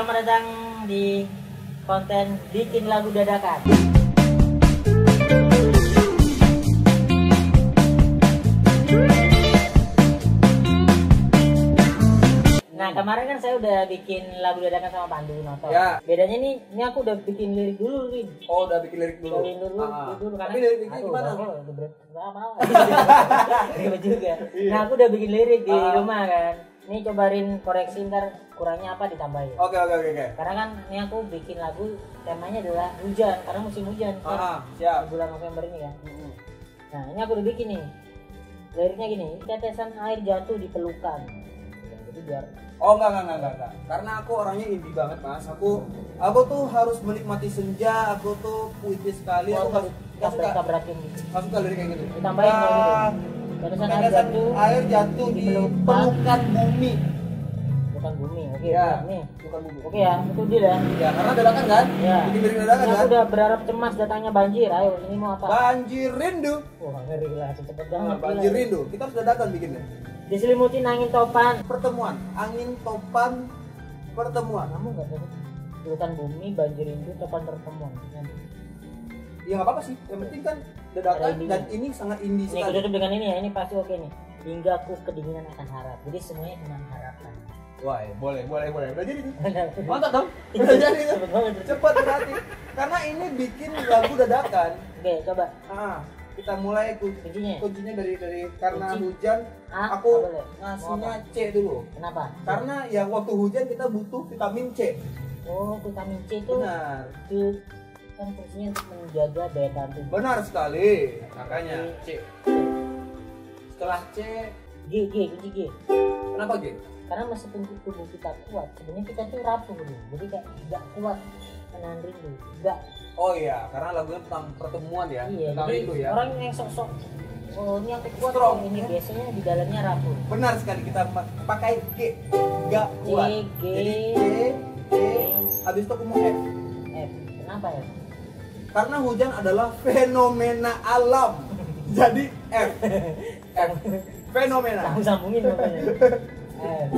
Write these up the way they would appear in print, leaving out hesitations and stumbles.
selamat datang di konten bikin lagu dadakan. Nah kemarin kan saya udah bikin lagu dadakan sama Pandu Noto. Ya. Bedanya nih, ini aku udah bikin lirik dulu nih. Oh udah bikin lirik dulu. Bikin dulu karena. Tapi liriknya gimana? Ribet juga. Nah aku udah bikin lirik di rumah kan. Ini cobain koreksi ntar kurangnya apa ditambahin. Oke. Karena kan ini aku bikin lagu temanya adalah hujan karena musim hujan kan. Siap. Bulan November ini kan. Nah ini aku udah bikin nih. Liriknya gini, tetesan air jatuh di pelukan. Jadi biar Enggak. Karena aku orangnya indie banget, Mas. Aku tuh harus menikmati senja, aku tuh puitis sekali. Aku enggak tabrakin gitu. suka lirik kayak gitu. Ditambahin kalau gitu. Tetesan air jatuh di pelukan bumi. Bukan bumi. Oke, Ya, nih. bukan bumi. Oke ya, itu deal ya. Ya, karena dadakan kan? Ya. Bikin lirik dadakan Ini kan? aku udah berharap cemas datangnya banjir. Ayo, ini mau apa? Banjir rindu. Wah, ngeri lah, cepet banget. Banjir gila. rindu. Kita harus dadakan bikinnya. Diselimutin angin topan. Pertemuan, angin topan pertemuan. Kamu nggak tahu? Pelukan bumi, banjir rindu, topan pertemuan. Ya nggak apa-apa sih. Yang penting kan dadakan dan ini sangat indie Ini aku sekali. tutup dengan ini ya. Ini pasti oke nih. Hingga aku kedinginan akan harap. Jadi semuanya cuma harapan. Wah, boleh. Udah jadi nih. Mantap dong. Udah jadi nih. Cepet banget. Cepat berarti. Karena ini bikin lagu dadakan. Oke, coba. Kita mulai kuncinya dari karena Kunci. hujan. Aku boleh. ngasihnya Mau apa? C dulu. Kenapa? Karena yang waktu hujan kita butuh vitamin C. Oh, vitamin C itu Benar. itu kan fungsinya untuk menjaga daya tahan tubuh. Benar sekali. Makanya C. Setelah C, Kunci G. kenapa G? Karena meskipun tubuh kita kuat, sebenarnya kita tuh rapuh dulu. Jadi kayak nggak kuat menahan rindu. Nggak. Oh iya, karena lagunya tentang pertemuan ya. Iya. Tentang Jadi rindu ya. orang yang sok-sok ini aku kuat, Strong, ini ya? biasanya di dalamnya rapuh. Benar sekali, kita pakai G. Gak kuat. G. Jadi G, habis itu aku mau F. F. Kenapa ya? Karena hujan adalah fenomena alam. Jadi F. F. Fenomena. Sambung-sambungin makanya. F.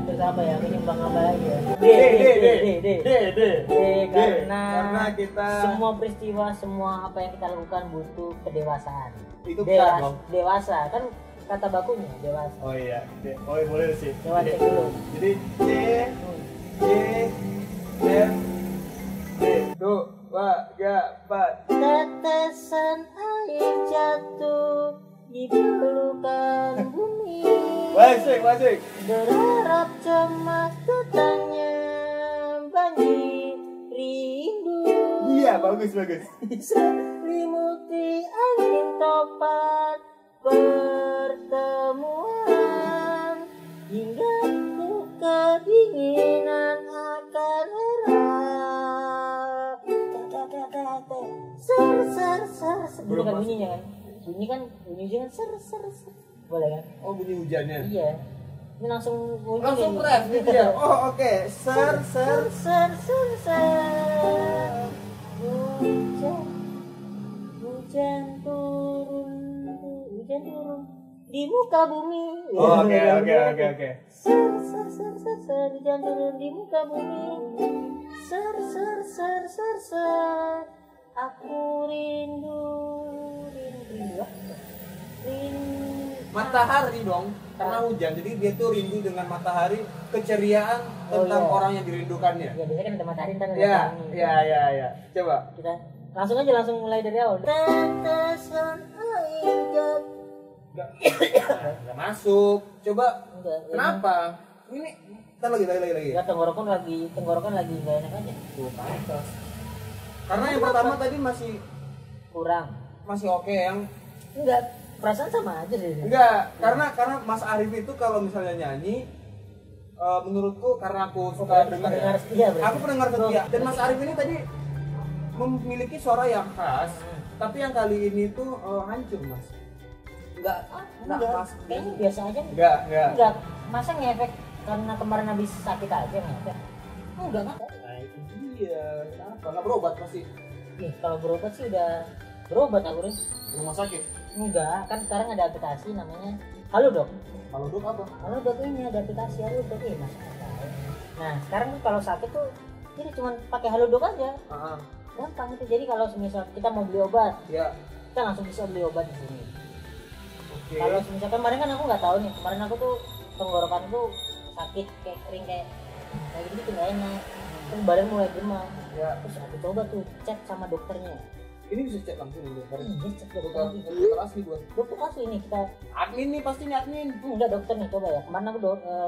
Terus apa ya? Aku nyumbang apa lagi ya? D. Karena kita semua peristiwa, semua apa yang kita lakukan butuh kedewasaan. itu kan dong. Dewasa kan kata bakunya dewasa. Oh iya. Oh iya, boleh sih. Coba cek dulu. Jadi C, F, D. Tuh, 2, 3, 4. Tetesan air jatuh di pelukan bumi. Wasik. Berharap cemas datangnya banjir rindu. Iya, bagus. Selimuti angin topan pertemuan hingga ku kedinginan akan harap. Ser. Itu kan bunyinya kan? Bunyi kan ser. Boleh kan? Oh, bunyi hujannya. Iya. Ini langsung Ref gitu ya. Oh, oke. Ser. Hujan turun di muka bumi. Oh, oke. Ser, hujan turun di muka bumi. Ser. Aku rindu. Matahari dong, karena hujan. Jadi dia tuh rindu dengan matahari, keceriaan tentang orang yang dirindukannya. Ya biasanya kan ada matahari ntar ada angin. Iya. Coba. Kita langsung mulai dari awal. Tetesan air jatuh. Enggak masuk. Coba. Enggak. Kenapa? Ini kita lagi. Ya tenggorokan lagi nggak enak aja. Tuh, pantas. Karena yang pertama tadi Kurang. masih oke, yang Enggak, perasaan sama aja sih. enggak, karena Mas Arif itu kalau misalnya nyanyi, menurutku karena aku suka dengar ya, setia berarti. aku pendengar setia. Dan Mas Arif ini tadi memiliki suara yang khas, tapi yang kali ini tuh hancur, Mas. Enggak khas. Kayaknya biasa aja. Enggak. Masa ngefek karena kemarin habis sakit aja ngefek? Enggak. Nah, itu dia. Kenapa? Enggak berobat pasti. Nih, kalau berobat sih udah berobat aku Riz. Rumah sakit. Enggak, kan sekarang ada aplikasi namanya Halo Dok. Kalau dok apa? Halo Dok ini ada aplikasi Halo Dok ini Mas. Nah sekarang tuh kalau sakit tuh ini cuma pakai halodoc aja, gampang itu. Jadi kalau misal kita mau beli obat, Ya. kita langsung bisa beli obat di sini. Oke. Kalau misalkan kemarin kan aku nggak tahu nih, kemarin aku tuh tenggorokan tuh sakit kayak kering kayak gitu nggak enak, terus badan mulai demam. Ya. Terus aku coba tuh cek sama dokternya. Ini bisa cek langsung nih dokter. Iya cek ke dokter lagi. Dokter asli buat. Dokter asli nih kita. Admin nih pasti nih admin. Enggak dokter nih coba ya. Kemarin aku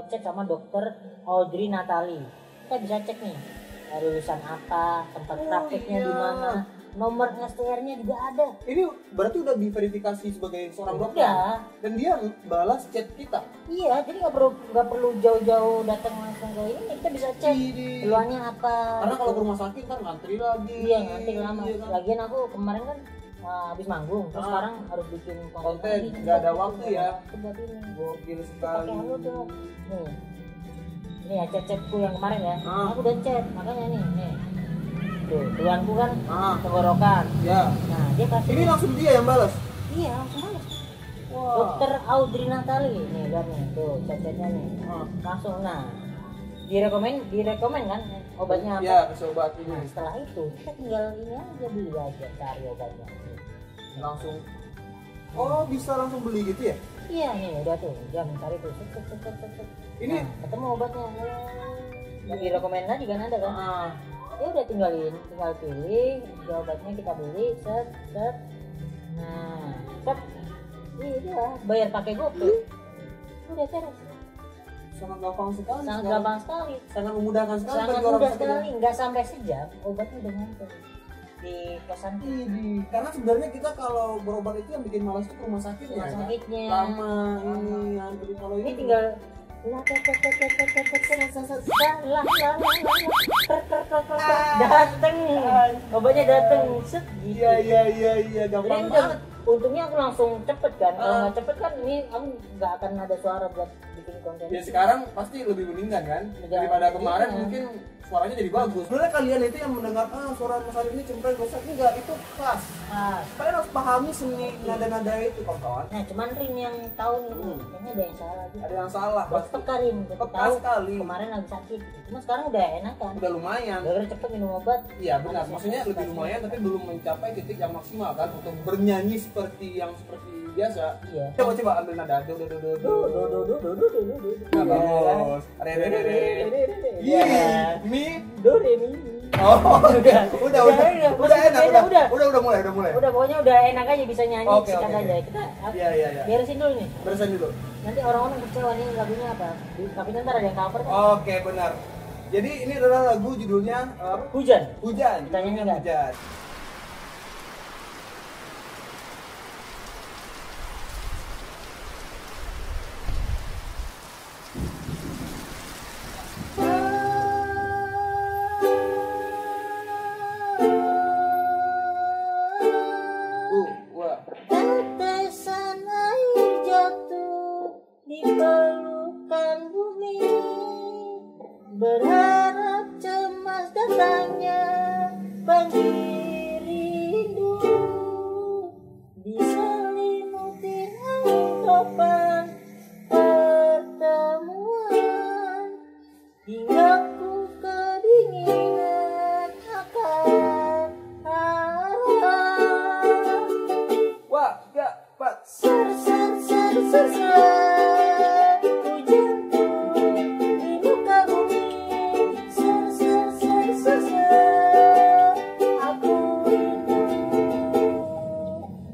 cek sama dokter Audrey Natali. Kita bisa cek nih lulusan apa, tempat prakteknya di mana, nomor STR-nya juga ada. Ini berarti udah diverifikasi sebagai seorang dokter. Udah. Dan dia balas chat kita. Iya, jadi nggak perlu jauh-jauh datang langsung ke ini, kita bisa cek keluhannya apa. Karena kalau ke rumah sakit kan ngantri lagi. Iya ngantri lama. Iya kan? Lagian aku kemarin kan habis manggung, terus sekarang harus bikin Konten, lagi. nggak ada waktu ya. Buat ini. Gokil Pakai sekali. halodoc. Nih. Ini ya chat-chatku yang kemarin ya. Aku udah chat, makanya nih. Tuh, keluhanku kan tenggorokan. Ya. Nah, dia kasih. Ini langsung dia yang balas. Iya, langsung balas. Wah. Dokter Audrey Natali nih lihat nih, tuh chat-chatnya nih. Langsung nah. Direkomen kan obatnya apa? Ya, kasih obat ini. Nah, setelah itu kita tinggal ini aja beli aja cari obatnya. Langsung. Oh, bisa langsung beli gitu ya? Iya nih udah tuh, dia mencari tuh. Set. Ini Nah, ketemu obatnya. Yang direkomen tadi kan ada kan? Ya udah tinggal pilih obatnya kita beli, set. Nah, set. Iya, bayar pakai GoPay. Udah beres. sangat gampang sekali. Sangat sekarang. gampang sekali. Sangat memudahkan sekali Sangat bagi orang mudah sakit. sekali, nggak sampai sejam obatnya udah nyampe di kosan. Karena sebenarnya kita kalau berobat itu yang bikin malas itu ke rumah sakit Rumah ya. sakitnya. Lama ini antri kalau Ini tinggal dateng obatnya dateng set gitu. Iya gampang Jadi banget. untungnya aku langsung cepet kan, kalau nggak cepet kan ini aku nggak akan ada suara buat bikin konten. Ya sekarang pasti lebih mendingan kan daripada kemarin mungkin suaranya jadi bagus. Sebenarnya kalian itu yang mendengar suara Mas Arif ini cempreng rusak enggak, itu khas. Kalian harus pahami seni nada-nada itu kawan-kawan. Nah cuman Rin yang tahu nih, kayaknya ada yang salah gitu. Ada yang salah pasti. Dokter Karim, Peka tahu sekali. kemarin lagi sakit, cuma sekarang udah enakan. Udah lumayan. Udah cepet minum obat. Iya benar, maksudnya lebih lumayan tapi belum mencapai titik yang maksimal kan untuk bernyanyi seperti biasa. Iya. Coba ambil nada do. Nah, bagus. Re. Iya. Mi. Do re mi. Oh, udah enak. Udah mulai. Udah pokoknya udah enak aja bisa nyanyi Oke. sikat aja. Kita Iya. beresin dulu nih. Beresin dulu. Nanti orang-orang kecewa nih lagunya apa. Tapi ntar ada yang cover kan. Oke, benar. Jadi ini adalah lagu judulnya Hujan. Hujan. Kita nyanyi nggak? Hujan. Tetesan air jatuh di pelukan bumi, berharap cemas datangnya banjir rindu, diselimutin angin topan pertemuan, hingga ku kedinginan akan harap. Wah, gak, Pak. Ser hujan turun di muka bumi. Ser aku rindu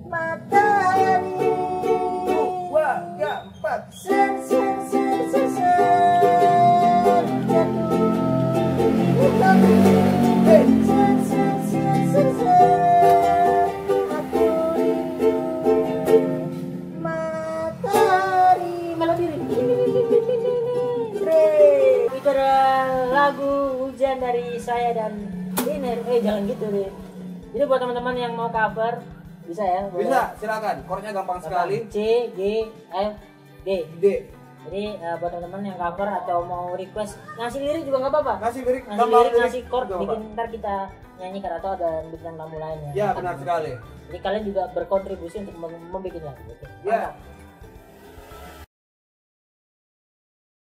matahari. Wah, gak, Pak. Ser hujan turun di muka bumi. Ser aku rindu matahari. Melodi itu adalah lagu Hujan dari saya dan Diner. Jangan gitu deh. Jadi buat teman-teman yang mau cover bisa ya. Boleh. Bisa, silakan. Chordnya gampang sekali. C, G, F, D. D. Jadi buat teman-teman yang cover atau mau request ngasih lirik juga nggak apa-apa. Ngasih lirik, Ngasih chord, juga bikin apa. ntar kita nyanyikan atau ada bintang tamu lainnya. Ya, benar sekali. Jadi kalian juga berkontribusi untuk membuat lagu. Ya,